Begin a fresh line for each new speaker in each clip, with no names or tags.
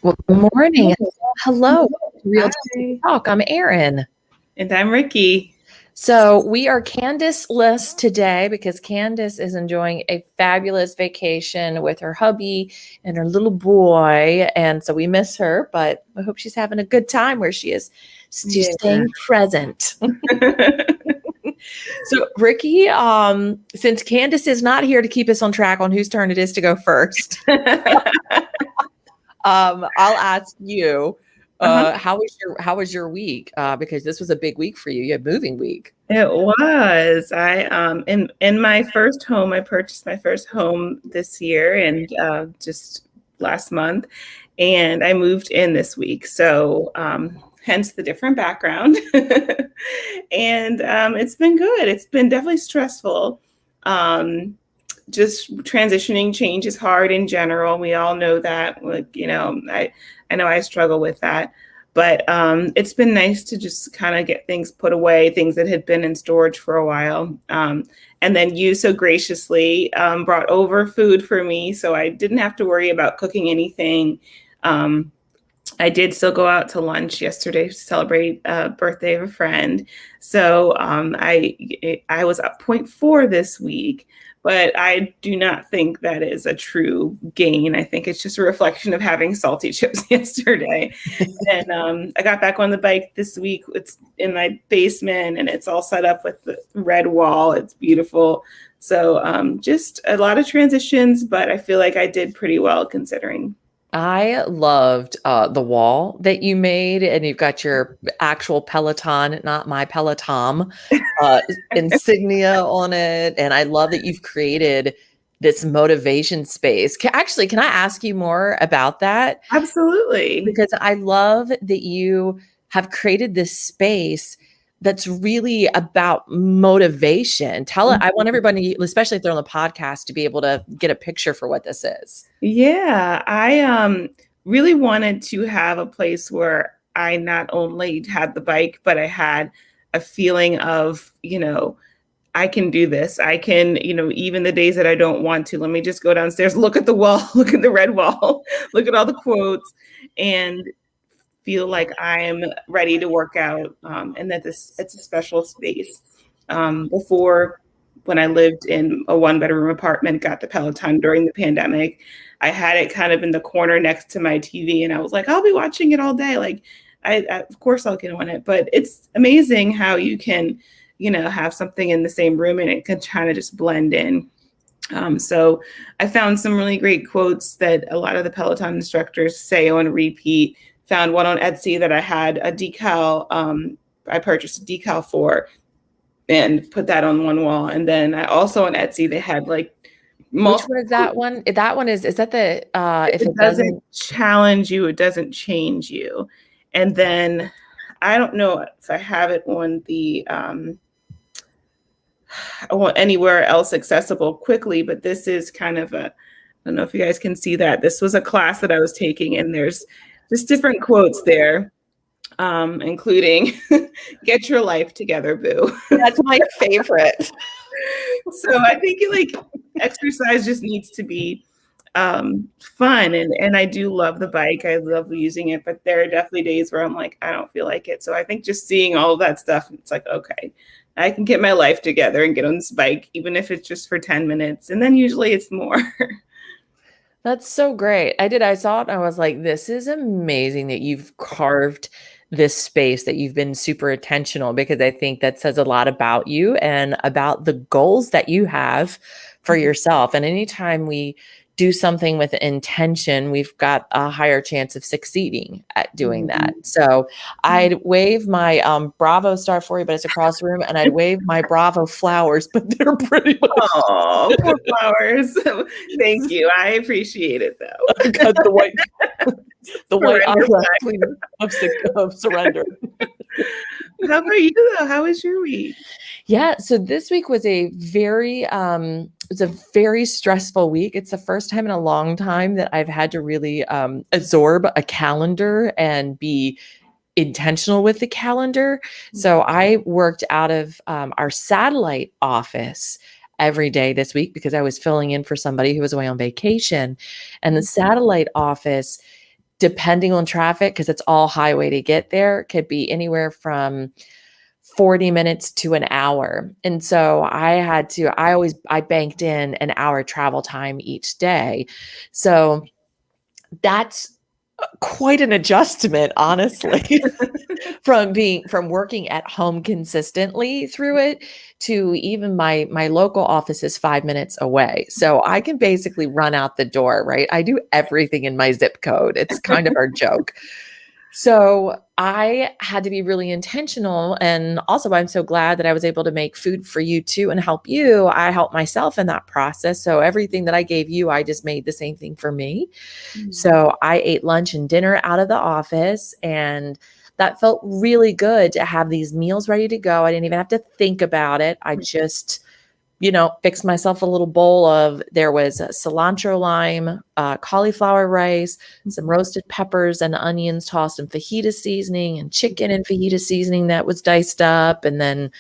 Well, good morning. Hello. Real Time
Hi.
Talk. I'm Erin.
And I'm Rikki.
So we are Candice-less today because Candice is enjoying a fabulous vacation with her hubby and her little boy. And so we miss her, but I hope she's having a good time where she is. She's
Yeah.
staying present. So Rikki, since Candice is not here to keep us on track on whose turn it is to go first, I'll ask you,
Uh-huh.
how was your week? Because this was a big week for you. You had moving week.
It was. I in my first home, I purchased my first home this year and just last month, and I moved in this week. So hence the different background. And it's been good. It's been definitely stressful. Um, just transitioning change is hard in general. We all know that. Like, I know I struggle with that. But it's been nice to just kind of get things put away, things that had been in storage for a while. And then you so graciously brought over food for me, so I didn't have to worry about cooking anything. Um, I did still go out to lunch yesterday to celebrate a birthday of a friend. So I was up 0.4 this week, but I do not think that is a true gain. I think it's just a reflection of having salty chips yesterday. And I got back on the bike this week. It's in my basement and it's all set up with the red wall. It's beautiful. So just a lot of transitions, but I feel like I did pretty well considering.
I loved the wall that you made, and you've got your actual Peloton, not my Peloton, uh, insignia on it. And I love that you've created this motivation space. Actually, can I ask you more about that?
Absolutely.
Because I love that you have created this space that's really about motivation. Tell it, I want everybody, especially if they're on the podcast, to be able to get a picture for what this is.
Yeah, I really wanted to have a place where I not only had the bike, but I had a feeling of, I can do this. I can, even the days that I don't want to, let me just go downstairs, look at the wall, look at the red wall, look at all the quotes, and feel like I am ready to work out, and that it's a special space. Before, when I lived in a one-bedroom apartment, got the Peloton during the pandemic, I had it kind of in the corner next to my TV, and I was like, I'll be watching it all day. Like, of course I'll get on it. But it's amazing how you can, have something in the same room and it can kind of just blend in. So I found some really great quotes that a lot of the Peloton instructors say on repeat. Found one on Etsy that I had a decal. I purchased a decal for and put that on one wall. And then I also on Etsy, they had like
Which
multiple.
one is that one? That one is that the if
It
it
doesn't
doesn't
challenge you, it doesn't change you. And then I don't know if I have it on the anywhere else accessible quickly, but this is kind of I don't know if you guys can see that. This was a class that I was taking, and there's just different quotes there, including "Get your life together, boo."
That's my favorite.
So I think exercise just needs to be fun, and I do love the bike. I love using it, but there are definitely days where I'm like, I don't feel like it. So I think just seeing all of that stuff, it's like, okay, I can get my life together and get on this bike, even if it's just for 10 minutes. And then usually it's more.
That's so great. I saw it and I was like, this is amazing that you've carved this space, that you've been super intentional, because I think that says a lot about you and about the goals that you have for yourself. And anytime we do something with intention, we've got a higher chance of succeeding at doing that. So I'd wave my Bravo star for you, but it's across the room, and I'd wave my Bravo flowers, but they're pretty much
Oh, poor flowers. Thank you. I appreciate it though.
got the white
Surrender
eyelash
flag.
queen of surrender.
How about you though? How was your week?
Yeah, so this week was a very stressful week. It's the first time in a long time that I've had to really absorb a calendar and be intentional with the calendar. So I worked out of our satellite office every day this week because I was filling in for somebody who was away on vacation. And the satellite office depending on traffic, because it's all highway to get there, could be anywhere from 40 minutes to an hour. And so I banked in an hour travel time each day. So that's quite an adjustment, honestly, from working at home consistently through it to even my local office is 5 minutes away. So I can basically run out the door, right? I do everything in my zip code. It's kind of our joke. So I had to be really intentional. And also, I'm so glad that I was able to make food for you too and help you. I helped myself in that process. So everything that I gave you, I just made the same thing for me. So I ate lunch and dinner out of the office, and that felt really good to have these meals ready to go. I didn't even have to think about it. I just fixed myself a little bowl of, there was cilantro lime, cauliflower rice, some roasted peppers and onions tossed in fajita seasoning, and chicken and fajita seasoning that was diced up, and then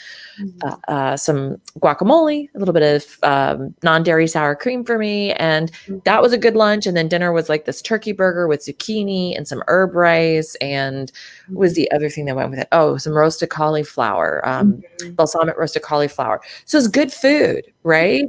some guacamole, a little bit of non-dairy sour cream for me. And that was a good lunch. And then dinner was like this turkey burger with zucchini and some herb rice. And what was the other thing that went with it? Oh, some roasted cauliflower, balsamic roasted cauliflower. So it's good food, right?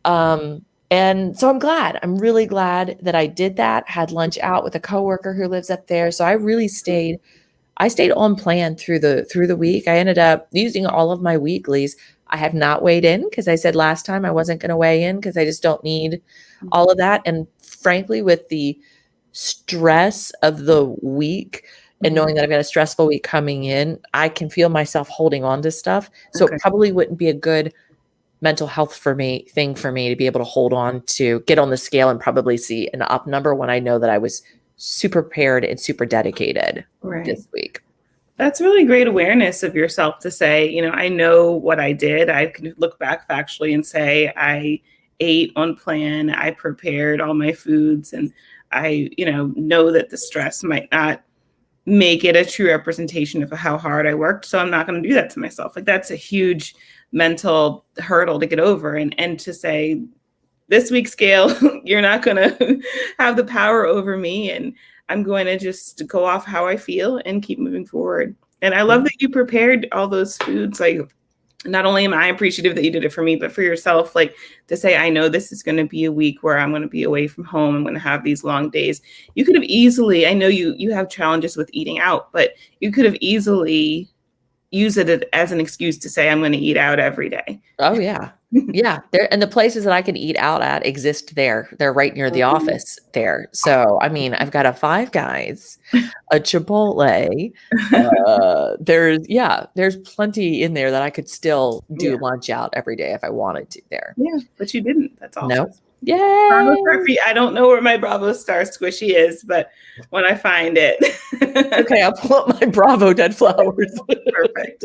And so I'm really glad that I did that, had lunch out with a coworker who lives up there. So I stayed on plan through the week. I ended up using all of my weeklies. I have not weighed in because I said last time I wasn't going to weigh in because I just don't need all of that. And frankly, with the stress of the week and knowing that I've got a stressful week coming in, I can feel myself holding on to stuff. So it probably wouldn't be a good mental health thing for me to be able to hold on to, get on the scale and probably see an up number when I know that I was super prepared and super dedicated this week.
That's really great awareness of yourself to say, I know what I did. I can look back factually and say I ate on plan. I prepared all my foods, and I, know that the stress might not make it a true representation of how hard I worked. So I'm not going to do that to myself. Like, that's a huge mental hurdle to get over, and to say, this week's scale, you're not going to have the power over me, and I'm going to just go off how I feel and keep moving forward. And I love that you prepared all those foods. Like, not only am I appreciative that you did it for me, but for yourself, like, to say, I know this is going to be a week where I'm going to be away from home. I'm going to have these long days. You could have easily, I know you have challenges with eating out, but you could have easily used it as an excuse to say, I'm going to eat out every day.
Oh yeah. Yeah. And the places that I can eat out at exist there. They're right near the office there. So, I mean, I've got a Five Guys, a Chipotle. There's plenty in there that I could still do lunch out every day if I wanted to there.
Yeah, but you didn't. That's awesome.
Nope. Yay!
I don't know where my Bravo Star squishy is, but when I find it.
Okay, I'll pull up my Bravo dead flowers.
Perfect.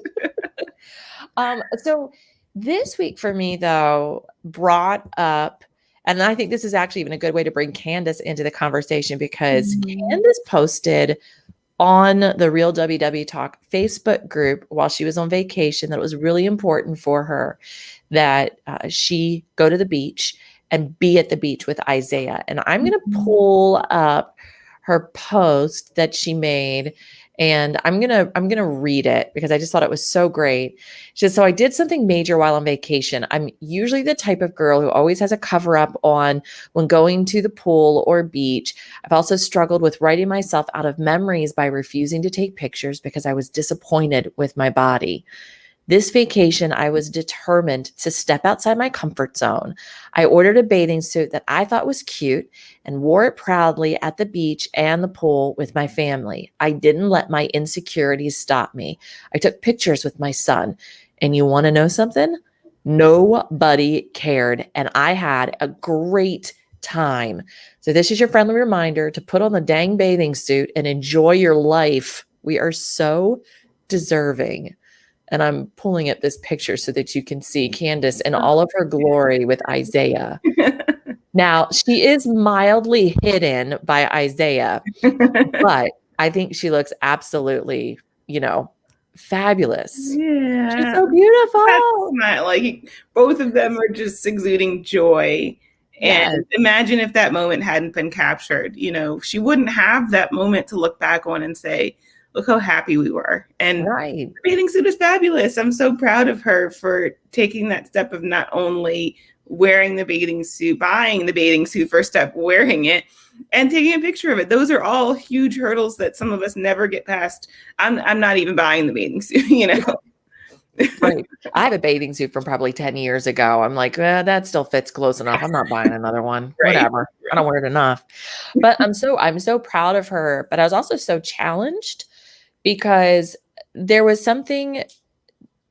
So this week for me, though, brought up, and I think this is actually even a good way to bring Candice into the conversation, because Candice posted on the Real WW Talk Facebook group while she was on vacation that it was really important for her that she go to the beach and be at the beach with Isaiah. And I'm going to pull up her post that she made, and I'm going to read it because I just thought it was so great. She says, so I did something major while on vacation. I'm usually the type of girl who always has a cover up on when going to the pool or beach. I've also struggled with writing myself out of memories by refusing to take pictures because I was disappointed with my body. This vacation, I was determined to step outside my comfort zone. I ordered a bathing suit that I thought was cute and wore it proudly at the beach and the pool with my family. I didn't let my insecurities stop me. I took pictures with my son. And you want to know something? Nobody cared. And I had a great time. So this is your friendly reminder to put on the dang bathing suit and enjoy your life. We are so deserving. And I'm pulling up this picture so that you can see Candice in all of her glory with Isaiah. Now, she is mildly hidden by Isaiah, but I think she looks absolutely, fabulous.
Yeah.
She's so beautiful.
Like, both of them are just exuding joy And
Yes.
imagine if that moment hadn't been captured, she wouldn't have that moment to look back on and say, look how happy we were. And
Right.
the bathing suit is fabulous. I'm so proud of her for taking that step of not only wearing the bathing suit, buying the bathing suit, first step, wearing it, and taking a picture of it. Those are all huge hurdles that some of us never get past. I'm not even buying the bathing suit.
Right. I have a bathing suit from probably 10 years ago. I'm like, that still fits close enough. I'm not buying another one.
Right.
Whatever. I don't wear it enough. But I'm so proud of her. But I was also so challenged because there was something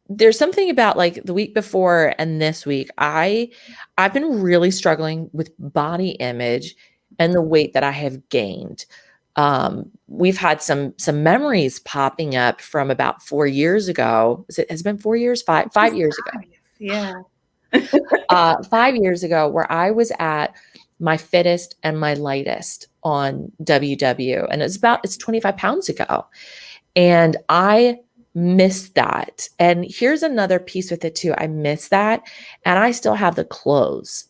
there's something about like the week before and this week, I've been really struggling with body image and the weight that I have gained. We've had some memories popping up from about 4 years ago. Has it been 4 years? 5 years ago.
Yeah.
5 years ago, where I was at my fittest and my lightest on WW, and it's 25 pounds ago. And I miss that. And here's another piece with it too. I miss that. And I still have the clothes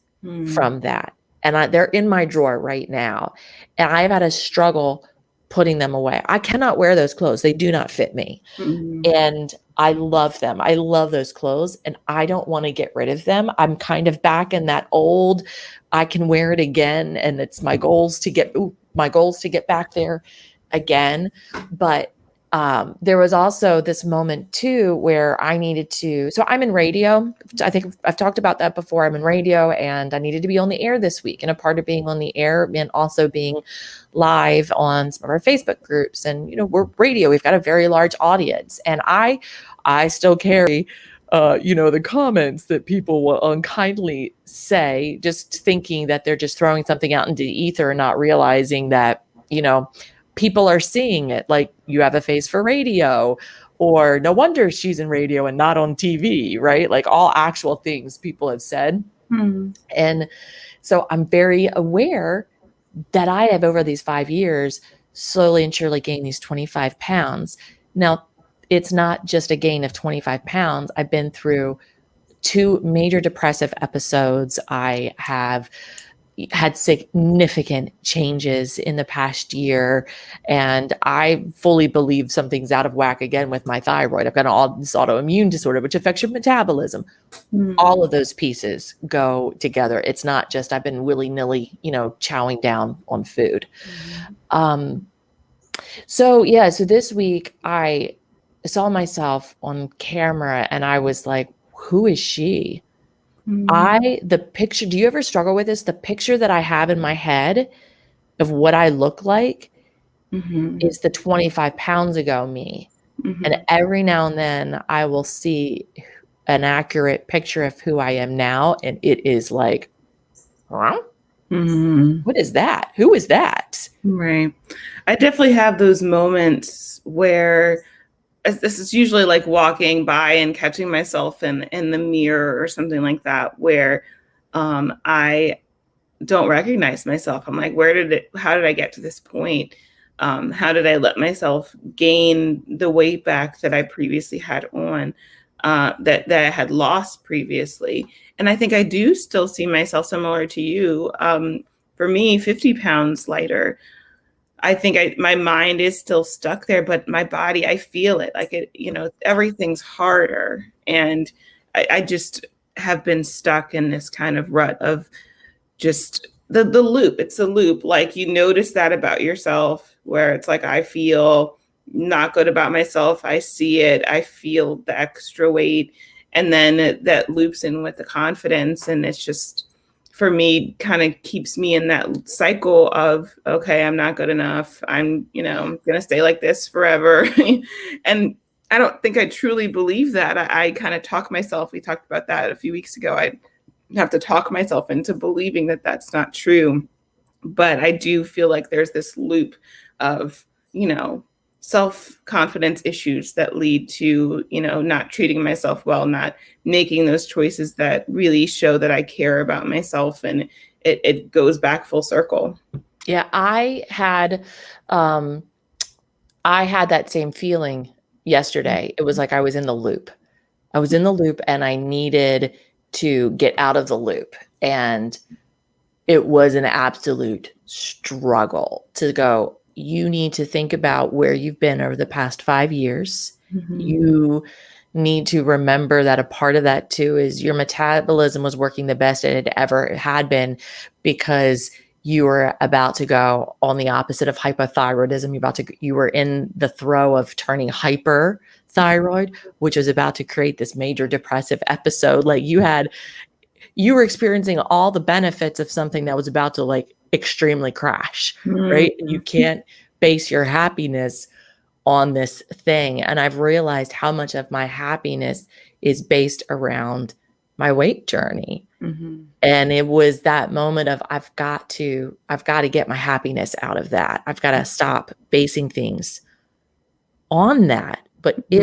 from that. And they're in my drawer right now. And I've had a struggle putting them away. I cannot wear those clothes. They do not fit me. And I love them. I love those clothes and I don't want to get rid of them. I'm kind of back in that old, I can wear it again. And it's my goals to get back there again. But there was also this moment too where I needed to, so I'm in radio. I think I've talked about that before. I'm in radio and I needed to be on the air this week. And a part of being on the air meant also being live on some of our Facebook groups. And, we're radio, we've got a very large audience. And I still carry, the comments that people will unkindly say, just thinking that they're just throwing something out into the ether and not realizing that, people are seeing it, like, you have a face for radio, or no wonder she's in radio and not on TV, right? Like all actual things people have said. And so I'm very aware that I have, over these 5 years, slowly and surely gained these 25 pounds. Now, it's not just a gain of 25 pounds. I've been through 2 major depressive episodes. I have had significant changes in the past year. And I fully believe something's out of whack again with my thyroid. I've got this autoimmune disorder, which affects your metabolism. All of those pieces go together. It's not just I've been willy-nilly, chowing down on food. So this week I saw myself on camera and I was like, who is she? The picture, do you ever struggle with this? The picture that I have in my head of what I look like is the 25 pounds ago me. And every now and then I will see an accurate picture of who I am now. And it is like, huh? What is that? Who is that?
Right. I definitely have those moments where this is usually like walking by and catching myself in the mirror or something like that, where I don't recognize myself. I'm like, how did I get to this point? How did I let myself gain the weight back that I previously had on, that I had lost previously? And I think I do still see myself similar to you. For me, 50 pounds lighter. I think my mind is still stuck there, but my body, I feel it. Like it, everything's harder. And I just have been stuck in this kind of rut of just the loop. It's a loop. Like you notice that about yourself, where it's like, I feel not good about myself. I see it. I feel the extra weight. And then that loops in with the confidence. And it's just, for me, kind of keeps me in that cycle of, okay, I'm not good enough. I'm going to stay like this forever. And I don't think I truly believe that. I kind of talk myself. We talked about that a few weeks ago. I have to talk myself into believing that that's not true. But I do feel like there's this loop of, self-confidence issues that lead to, not treating myself well, not making those choices that really show that I care about myself. And it goes back full circle.
Yeah, I had that same feeling yesterday. It was like I was in the loop. And I needed to get out of the loop. And it was an absolute struggle to go, you need to think about where you've been over the past 5 years.
Mhm.
You need to remember that a part of that too is your metabolism was working the best it ever had been because you were about to go on the opposite of hypothyroidism. You were in the throe of turning hyperthyroid, which was about to create this major depressive episode. Like you were experiencing all the benefits of something that was about to like extremely crash, right? You
Mhm.
can't base your happiness on this thing. And I've realized how much of my happiness is based around my weight journey.
Mhm.
And it was that moment of I've got to get my happiness out of that. I've got to stop basing things on that. But
Mhm.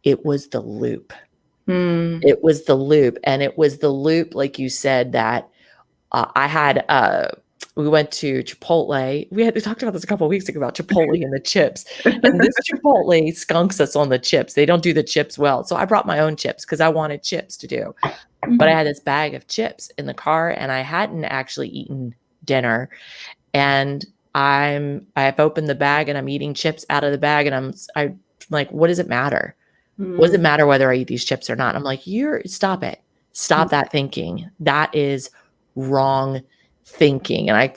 it was the loop.
Mm.
It was the loop. And it was the loop, like you said, that I had we went to Chipotle. We talked about this a couple of weeks ago about Chipotle and the chips. And this Chipotle skunks us on the chips. They don't do the chips well. So I brought my own chips because I wanted chips to do. But I
Mhm.
had this bag of chips in the car and I hadn't actually eaten dinner. And I've opened the bag and I'm eating chips out of the bag and I'm like, what does it matter? What does it
Mm.
matter whether I eat these chips or not? I'm like, stop it. Stop that thinking. That is wrong thinking. And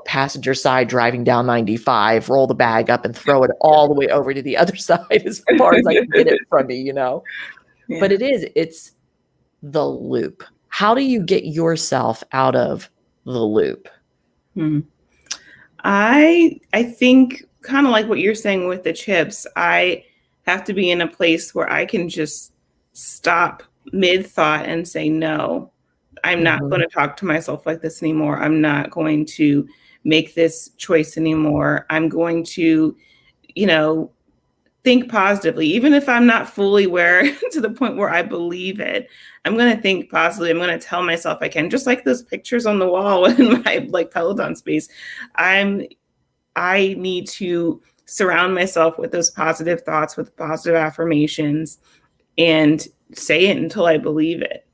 passenger side driving down 95, roll the bag up and throw it all the way over to the other side as far as I can get it from me. But
Yeah.
it's the loop. How do you get yourself out of the loop?
Mm. I think kind of like what you're saying with the chips, I have to be in a place where I can just stop mid thought and say, no, I'm not going
Mhm.
to talk to myself like this anymore. I'm not going to make this choice anymore. I'm going to, you know, think positively, even if I'm not fully where to the point where I believe it. I'm going to think positively. I'm going to tell myself I can, just like those pictures on the wall in my like Peloton space. I'm I need to surround myself with those positive thoughts, with positive affirmations, and say it until I believe it.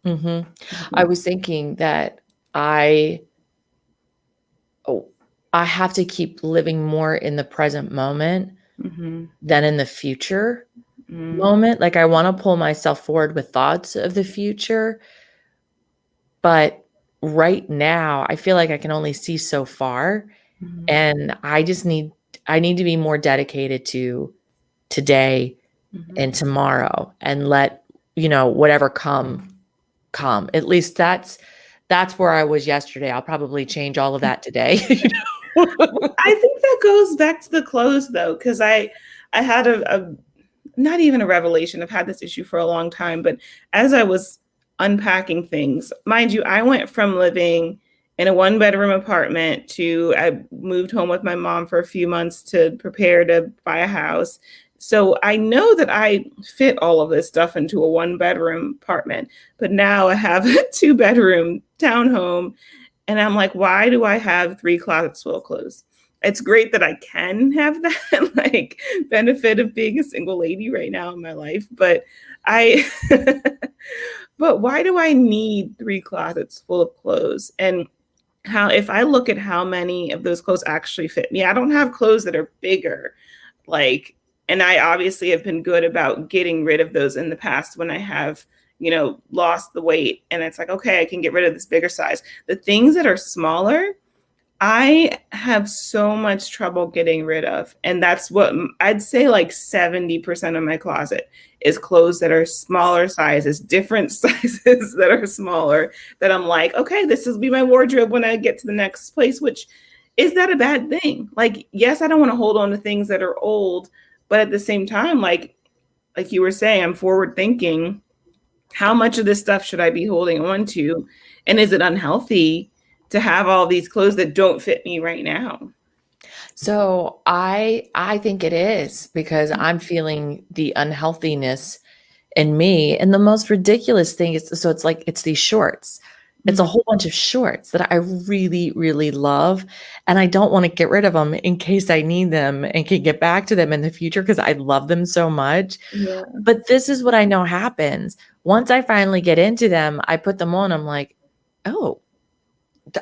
Mhm. I
Mhm.
was thinking that I oh, I have to keep living more in the present moment
Mhm.
than in the future
Mm.
moment. Like I want to pull myself forward with thoughts of the future, but right now I feel like I can only see so far
Mhm.
and I need to be more dedicated to today
Mhm.
and tomorrow and let, whatever come. At least that's where I was yesterday. I'll probably change all of that today.
I think that goes back to the clothes though, because I had a not even a revelation. I've had this issue for a long time, but as I was unpacking things, mind you, I went from living in a one bedroom apartment to I moved home with my mom for a few months to prepare to buy a house. So I know that I fit all of this stuff into a one bedroom apartment, but now I have a two-bedroom townhome and I'm like, why do I have three closets full of clothes? It's great that I can have that like benefit of being a single lady right now in my life, but I but why do I need three closets full of clothes? And how if I look at how many of those clothes actually fit me, I don't have clothes that are bigger. Like, and I obviously have been good about getting rid of those in the past when I have, lost the weight. And it's like, okay, I can get rid of this bigger size. The things that are smaller, I have so much trouble getting rid of. And that's what I'd say like 70% of my closet is clothes that are smaller sizes, different sizes that are smaller, that I'm like, okay, this will be my wardrobe when I get to the next place, which is that a bad thing? Like, yes, I don't want to hold on to things that are old, but at the same time, like you were saying, I'm forward thinking. How much of this stuff should I be holding on to? And is it unhealthy to have all these clothes that don't fit me right now?
So I think it is because I'm feeling the unhealthiness in me. And the most ridiculous thing is so it's like it's these shorts. It's a
Mhm.
whole bunch of shorts that I really, really love. And I don't want to get rid of them in case I need them and can get back to them in the future because I love them so much.
Yeah.
But this is what I know happens. Once I finally get into them, I put them on, I'm like, oh,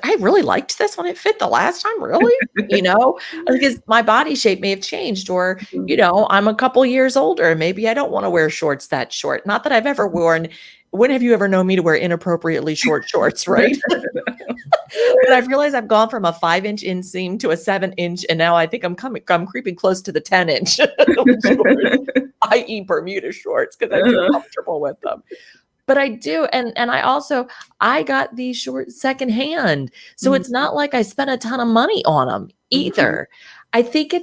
I really liked this when it fit the last time, really? Because my body shape may have changed, or,
Mhm.
I'm a couple years older and maybe I don't want to wear shorts that short. Not that I've ever worn, when have you ever known me to wear inappropriately short shorts, right? But I've realized I've gone from a 5-inch inseam to a 7-inch, and now I think I'm creeping close to the 10-inch shorts, i.e. Bermuda shorts, because I feel
Uh-huh.
comfortable with them. But I do, and I got these shorts secondhand. So
Mhm.
it's not like I spent a ton of money on them
Mhm.
either. I think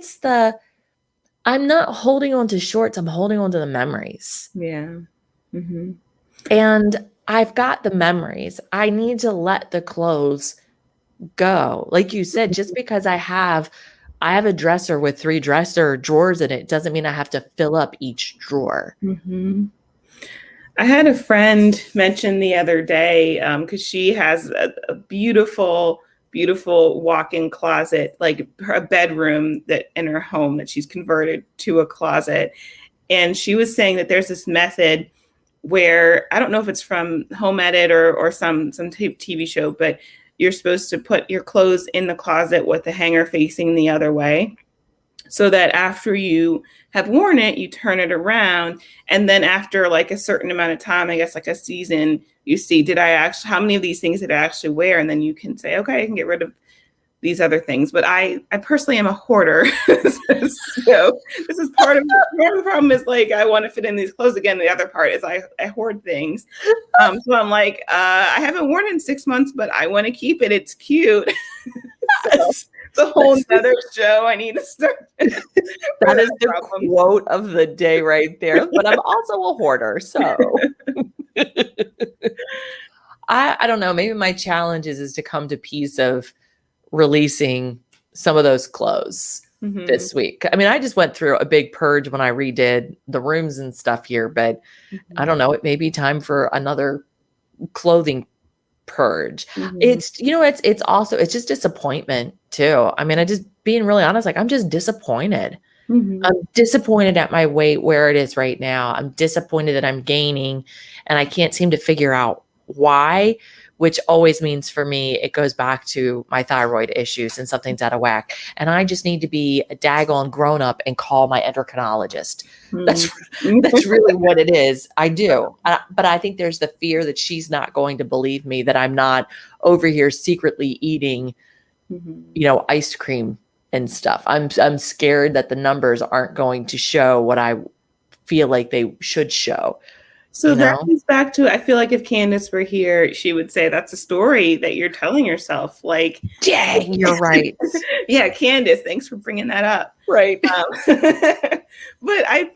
I'm not holding on to shorts, I'm holding on to the memories.
Yeah. Mhm.
And I've got the memories. I need to let the clothes go. Like you said, just because I have a dresser with 3 dresser drawers in it doesn't mean I have to fill up each drawer.
Mhm. I had a friend mention the other day, because she has a beautiful, beautiful walk-in closet, like a bedroom that in her home that she's converted to a closet. And she was saying that there's this method where I don't know if it's from Home Edit or some TV show, but you're supposed to put your clothes in the closet with the hanger facing the other way, so that after you have worn it, you turn it around. And then after like a certain amount of time, I guess like a season, you see, how many of these things did I actually wear? And then you can say, okay, I can get rid of these other things. But I personally am a hoarder. So this is part of the problem is like, I want to fit in these clothes again. The other part is I hoard things. So I'm like, I haven't worn it in 6 months, but I want to keep it. It's cute. So
Yes.
it's a whole nother show. I need to start for
That
that
is the
problem.
quote of the day right there, but I'm also a hoarder, so I don't know, maybe my challenge is to come to peace of releasing some of those clothes
Mhm,
this week. I mean, I just went through a big purge when I redid the rooms and stuff here, but I
mhm,
don't know, it may be time for another clothing purge.
mhm,
It's just disappointment too. I mean, I just being really honest, like I'm just disappointed. I'm
mhm.
disappointed at my weight where it is right now. I'm disappointed that I'm gaining and I can't seem to figure out why, which always means for me, it goes back to my thyroid issues and something's out of whack. And I just need to be a daggone grown up and call my endocrinologist.
Mm.
That's that's really what it is. I do. But I think there's the fear that she's not going to believe me, that I'm not over here secretly eating,
Mhm.
ice cream and stuff. I'm scared that the numbers aren't going to show what I feel like they should show,
So
you
that
know?
comes back to, I feel like if Candice were here, she would say that's a story that you're telling yourself. Like,
Dang, you're right.
yeah, Candice, thanks for bringing that up.
Right.
But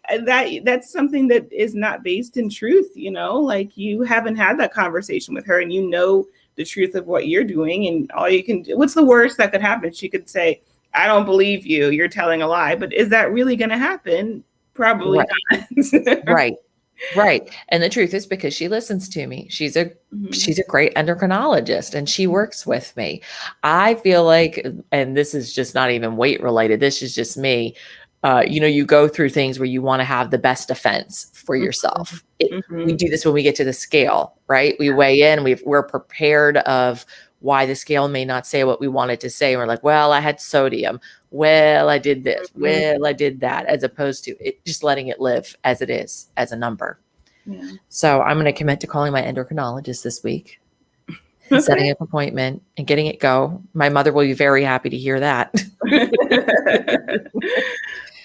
that's something that is not based in truth, like you haven't had that conversation with her and the truth of what you're doing, and all you can do, what's the worst that could happen? She could say, I don't believe you, you're telling a lie. But is that really going to happen? Probably
Right.
not.
Right. Right. And the truth is, because she listens to me. She's a
Mhm,
she's a great endocrinologist and she works with me. I feel like, and this is just not even weight related, this is just me. You go through things where you want to have the best defense for
mhm,
yourself. We
mhm,
do this when we get to the scale, right? We weigh in, we're prepared of why the scale may not say what we want it to say. We're like, well, I had sodium. Well, I did this.
mhm.
Well, I did that, as opposed to it just letting it live as it is, as a number.
Yeah.
So I'm going to commit to calling my endocrinologist this week and
Okay.
setting up an appointment and getting it go. My mother will be very happy to hear that.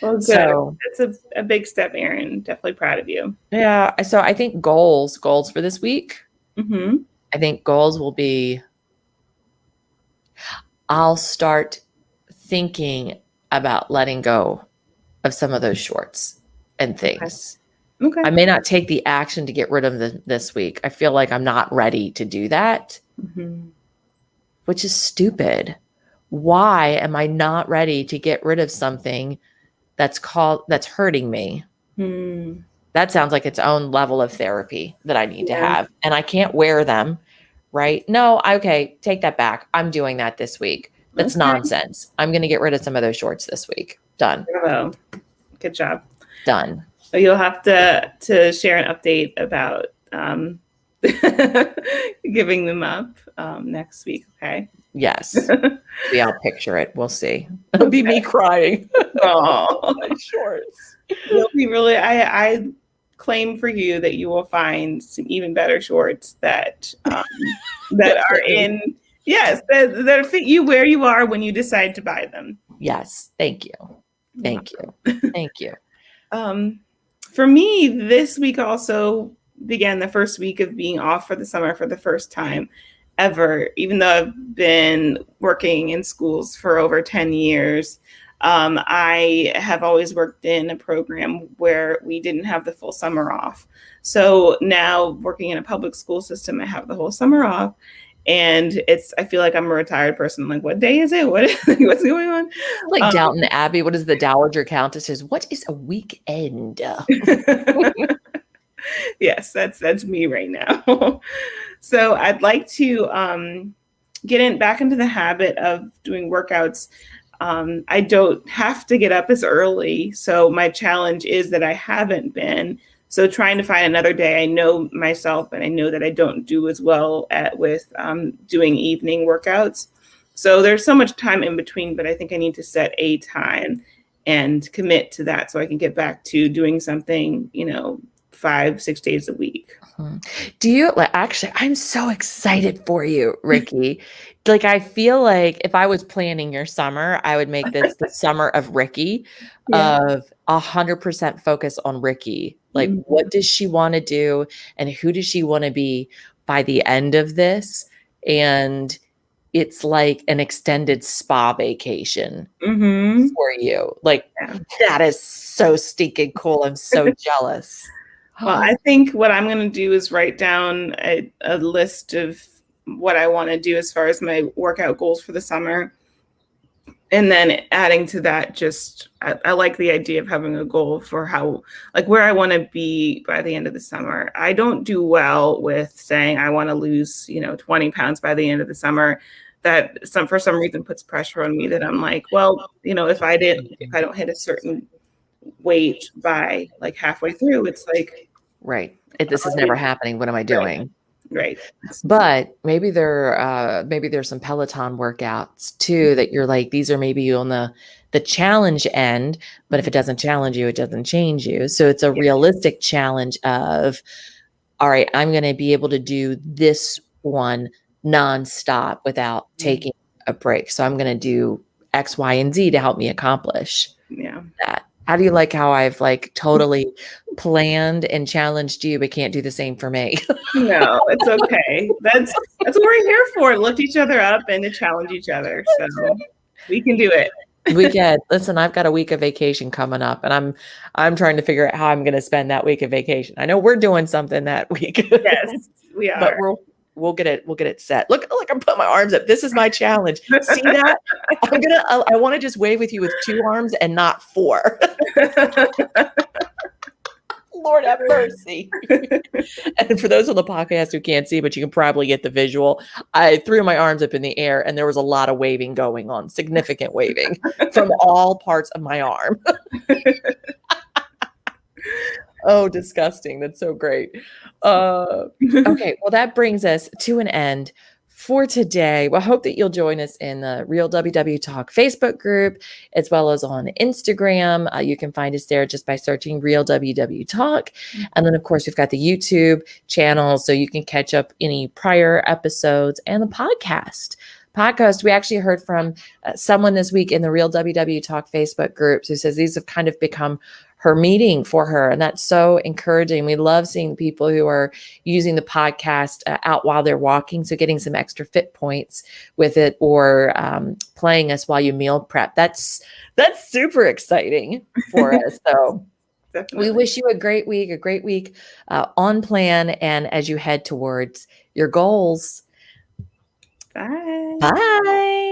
Well, good.
So
It's a big step, Erin. Definitely proud of you.
yeah, so I think goals for this week.
Mhm.
I think goals will be, I'll start thinking about letting go of some of those shorts and
Okay.
things.
Okay.
I may not take the action to get rid of them this week. I feel like I'm not ready to do that,
Mhm.
which is stupid. Why am I not ready to get rid of something that's hurting me?
Hmm.
That sounds like its own level of therapy that I need to
Yeah.
have. And I can't wear them, right? No, okay, take that back. I'm doing that this week. That's
Okay.
nonsense. I'm going to get rid of some of those shorts this week. Done.
Bravo. Good job.
Done.
So you'll have to share an update about giving them up next week. Okay.
Yes. Maybe I'll picture it. We'll see. It'll be me crying.
Oh,
My shorts.
you'll be really. I claim for you that you will find some even better shorts that that are in. Yes, that fit you where you are when you decide to buy them.
Yes. Thank you. Thank you. Thank you.
For me, this week also began the first week of being off for the summer for the first time ever, even though I've been working in schools for over 10 years. I have always worked in a program where we didn't have the full summer off. So now working in a public school system, I have the whole summer off. And I feel like I'm a retired person. Like, what day is it? What's going on?
Like Downton Abbey, what is the Dowager Countess says? What is a weekend?
Yes, that's me right now. So I'd like to get back into the habit of doing workouts. I don't have to get up as early. So my challenge is that I haven't been. So trying to find another day. I know myself and I know that I don't do as well with doing evening workouts. So there's so much time in between, but I think I need to set a time and commit to that so I can get back to doing something, 5-6 days a week.
Do you actually, I'm so excited for you, Rikki. Like, I feel like if I was planning your summer, I would make this the summer of Rikki, of 100% focus on Rikki. Like, what does she want to do and who does she want to be by the end of this? And it's like an extended spa vacation for you. Like, that is so stinking cool. I'm so jealous.
Well, I think what I'm going to do is write down a list of what I want to do as far as my workout goals for the summer. And then adding to that, I like the idea of having a goal for where I want to be by the end of the summer. I don't do well with saying I want to lose, 20 pounds by the end of the summer. That for some reason puts pressure on me that I'm like, well, if I don't hit a certain weight by like halfway through, it's like,
right. This is never happening. What am I doing?
Right.
But maybe there's some Peloton workouts too that you're like, these are maybe on the challenge end, but if it doesn't challenge you, it doesn't change you. So it's a realistic challenge of, all right, I'm going to be able to do this one nonstop without taking a break. So I'm going to do X, Y, and Z to help me accomplish that. How do you like how I've like totally planned and challenged you, but can't do the same for me?
No, it's okay. That's what we're here for. Lift each other up and to challenge each other. So we can do it.
We can. Listen, I've got a week of vacation coming up, and I'm trying to figure out how I'm going to spend that week of vacation. I know we're doing something that week.
Yes, we are.
But we'll get it set. Look, I'm putting my arms up. This is my challenge. See that? I want to just wave with you with 2 arms and not 4. Lord have mercy. And for those on the podcast who can't see, but you can probably get the visual, I threw my arms up in the air and there was a lot of waving going on, significant waving from all parts of my arm. Oh, disgusting. That's so great. Okay. Well, that brings us to an end for today. Well, I hope that you'll join us in the Real WW Talk Facebook group, as well as on Instagram. You can find us there just by searching Real WW Talk. And then, of course, we've got the YouTube channel, so you can catch up any prior episodes and the podcast. We actually heard from someone this week in the Real WW Talk Facebook groups who says these have kind of become her meeting for her. And that's so encouraging. We love seeing people who are using the podcast out while they're walking. So getting some extra fit points with it, or playing us while you meal prep. That's super exciting for us. So we wish you a great week on plan. And as you head towards your goals.
Bye.
Bye.